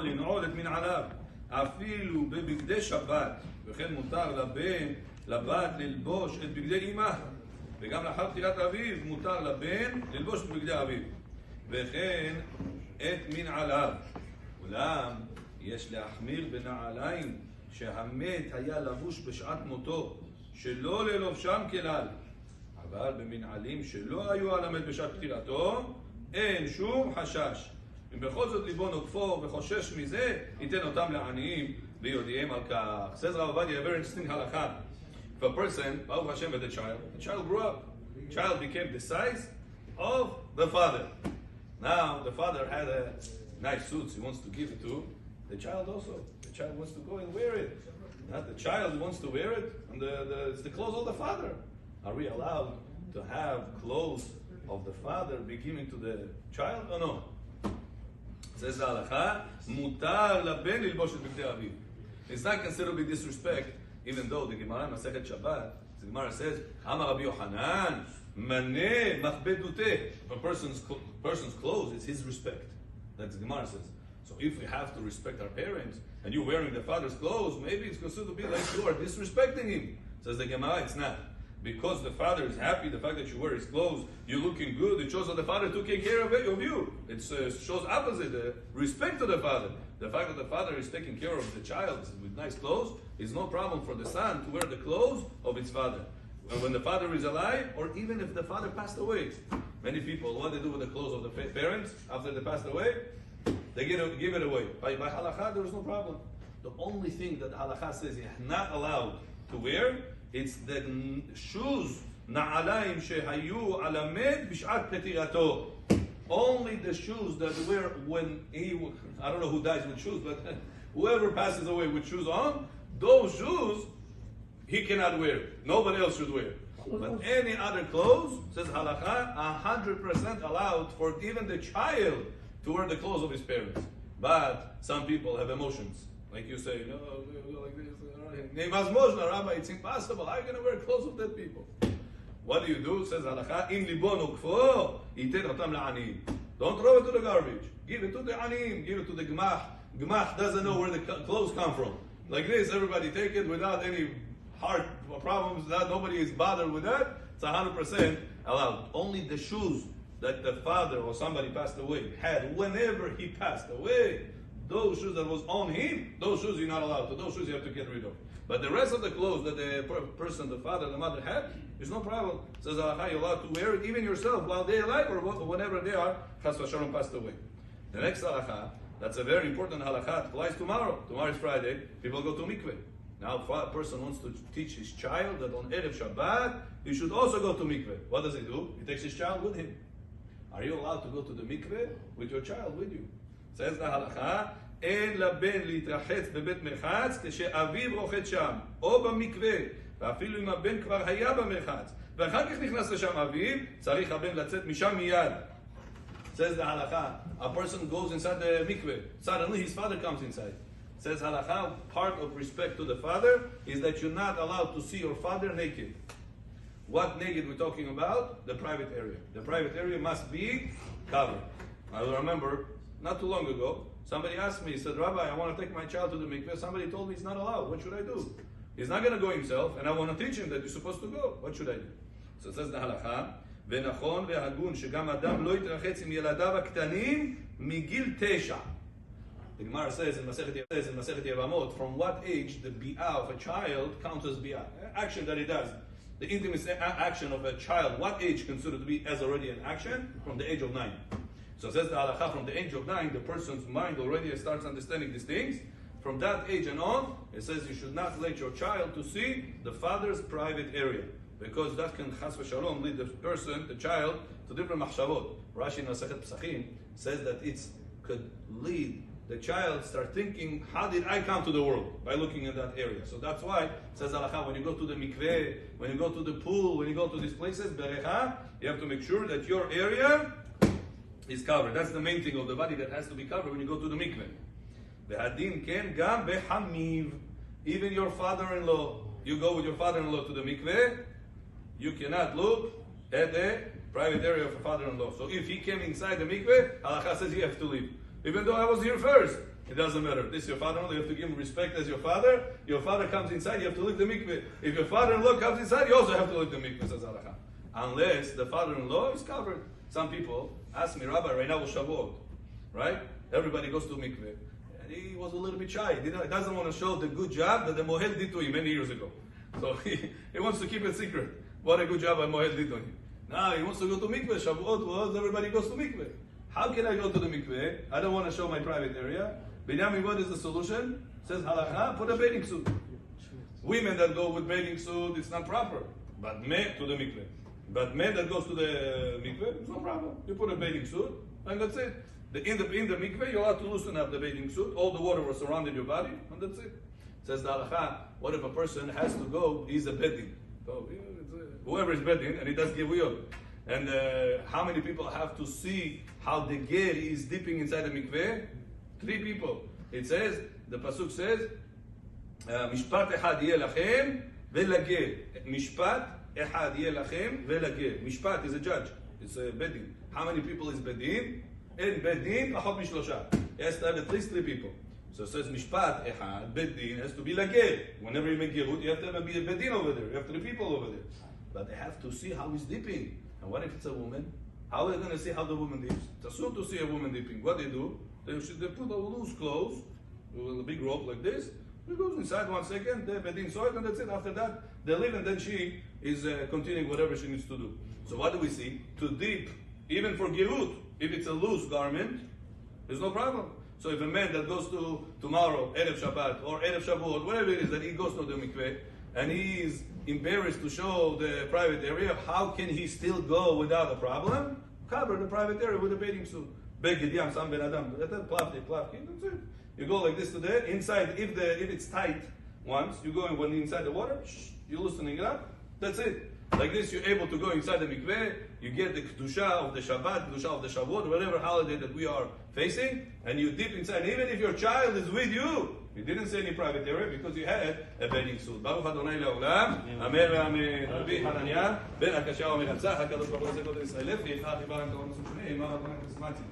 יכול לנעול את מנעליו, אפילו בבגדי שבת, וכן מותר לבת ללבוש את בגדי אמא, וגם לאחר פטירת אביו מותר לבן ללבוש את בגדי אביו, וכן את מנעליו. אולם יש להחמיר בנעליים שהמת היה לבוש בשעת מותו, שלא ללובשם כלל, אבל במנעלים שלא היו על המת בשעת פטירתו אין שום חשש. אם בכל זאת ליבו נוקפו וחושש מזה, ייתן אותם לעניים ויודיעם על כך. Says Rav Ovadia, a very interesting halakha. If a person, Baruch Hashem, with a child grew up. The child became the size of the father. Now the father had a nice suit he wants to give it to the child also. The child wants to go and wear it. Not the child wants to wear it, and it's the clothes of the father. Are we allowed to have clothes of the father be given to the child or no? Says the halakha, mutar laben lilbosh et bigdei aviv. It's not considered to be disrespect, even though the Gemara in Masechet Shabbat, the Gemara says, Amar Rabbi Yochanan, maneh machbeduteh. A person's clothes is his respect. That's the Gemara says. So if we have to respect our parents, and you're wearing the father's clothes, maybe it's considered to be like you are disrespecting him. Says the Gemara, it's not. Because the father is happy, the fact that you wear his clothes, you're looking good, it shows that the father took care of you. It shows opposite, respect to the father. The fact that the father is taking care of the child with nice clothes is no problem for the son to wear the clothes of his father. When the father is alive, or even if the father passed away. Many people, what they do with the clothes of the parents after they passed away, they give it away. By halakha, there is no problem. The only thing that halakha says you're not allowed to wear, it's the shoes, na'alayim shehayu alamed b'shat petirato. Only the shoes that they wear when I don't know who dies with shoes, but whoever passes away with shoes on, those shoes he cannot wear. Nobody else should wear. But any other clothes, says halakha, 100% allowed for even the child to wear the clothes of his parents. But some people have emotions. Like you say, no, like this. Rabbi, it's impossible. How are you going to wear clothes of dead people? What do you do? Says halakha, im libo nukfo, iten otam la'aniyim. Don't throw it to the garbage. Give it to the aniyim. Give it to the gmach. Gmach doesn't know where the clothes come from. Like this, everybody take it without any heart problems. Nobody is bothered with that. It's 100% allowed. Only the shoes that the father or somebody passed away had whenever he passed away, those shoes that was on him, those shoes you're not allowed to. Those shoes you have to get rid of. But the rest of the clothes that the person, the father, the mother had, there's no problem. It says, you're allowed to wear it even yourself while they're alive or whenever they are, chas v'shalom, passed away. The next halakha, that's a very important halakha, applies tomorrow. Tomorrow is Friday. People go to mikveh. Now, if a person wants to teach his child that on Erev Shabbat, he should also go to mikveh. What does he do? He takes his child with him. Are you allowed to go to the mikveh with your child with you? Says the halakha, אין לבן להתרחץ בבית מרחץ כשאביו רוחץ שם, או במקווה, ואפילו אם הבן כבר היה במרחץ, ואחר כך נכנס לשם אביו, צריך הבן לצאת משם מיד. Says the halakha, a person goes inside the mikveh, suddenly his father comes inside. Says halakha, part of respect to the father is that you're not allowed to see your father naked. What naked we're talking about? The private area. The private area must be covered. I remember, not too long ago, somebody asked me, he said, Rabbi, I want to take my child to the mikveh. Somebody told me he's not allowed. What should I do? He's not going to go himself, and I want to teach him that you're supposed to go. What should I do? So it says the halakha, ונכון והגון שגם אדם לא יתרחץ עם ילדיו הקטנים מגיל 9. The Gemara says in Masechet Yevamot, from what age the bi'ah of a child counts as bi'ah? Action that he does. The intimate action of a child, what age considered to be as already an action? From the age of 9. So it says the halakha, from the age of 9, the person's mind already starts understanding these things. From that age and on, it says you should not let your child to see the father's private area, because that can chas v'shalom lead the person, the child, to different machshavot. Rashi in Masechet Pesachim says that it could lead the child start thinking, how did I come to the world? By looking at that area. So that's why it says halakha, when you go to the mikveh, when you go to the pool, when you go to these places, berecha, you have to make sure that your area is covered. That's the main thing of the body that has to be covered when you go to the mikveh. V'hadin ken gam behamiv. Even your father-in-law, you go with your father-in-law to the mikveh, you cannot look at the private area of a father-in-law. So if he came inside the mikveh, halakha says you have to leave. Even though I was here first. It doesn't matter. This is your father-in-law, you have to give him respect as your father. Your father comes inside, you have to lick the mikveh. If your father-in-law comes inside, you also have to lick the mikveh, says halakha. Unless the father-in-law is covered. Some people ask me, Rabbi, right now was Shavuot, right? Everybody goes to mikveh. And he was a little bit shy. He doesn't want to show the good job that the Mohel did to him many years ago. So he wants to keep it secret. What a good job Mohel did to him. Now he wants to go to mikveh. Shavuot was everybody goes to mikveh. How can I go to the mikveh? I don't want to show my private area. Binyamin, what is the solution? Says halakha, put a bathing suit. Women that go with bathing suit, it's not proper. But men to the mikveh. But men that goes to the mikveh, it's no problem. You put a bathing suit, and that's it. In the mikveh, you're allowed to loosen up the bathing suit. All the water will surround your body, and that's it. Says the halakha, what if a person has to go, he's a bedding. So whoever is bedding, and he does give wiyot. And how many people have to see how the ger is dipping inside the mikveh? 3 people. It says, the pasuk says, Mishpat echad yeh lachem velageh. Mishpat echad yeh lachem velageh. Mishpat is a judge. It's a bedin. How many people is bedin? In bedin, achot mishlosha. It has to have at least 3 people. So it says, Mishpat echad, bedin, has to be lageh. Whenever you make gerut, you have to have a bedin over there. You have 3 people over there. But they have to see how he's dipping. And what if it's a woman? How are they going to see how the woman dips? It's assumed to see a woman dipping. What they do? They put a loose clothes, with a big rope like this. He goes inside 1 second, they bedin saw it, and that's it. After that, they leave, and then she is continuing whatever she needs to do. So what do we see? To dip, even for gerut, if it's a loose garment, there's no problem. So if a man that goes to tomorrow, Erev Shabbat, or Erev Shavuot, whatever it is that he goes to the mikveh, and he is embarrassed to show the private area, how can he still go without a problem? Cover the private area with a bathing suit. Beged yam sam ben adam. That's it. You go like this today. Inside, if it's tight once, you go when inside the water, you're loosening it up. That's it. Like this, you're able to go inside the mikveh. You get the kedusha of the Shabbat, kedusha of the Shavuot, whatever holiday that we are facing, and you dip inside. Even if your child is with you, you didn't say any private area because you had a bathing suit. Baruch Adonai le'olam. Amen ve'amen. Rabbi Hananiah ben Akashya omer Hatzach. HaKadosh Baruch Hu Zeh Kodel Yisrael. Lefi, Echad, Yibarem, Torah, Nusum Shonei. Imar Adonai K'smati.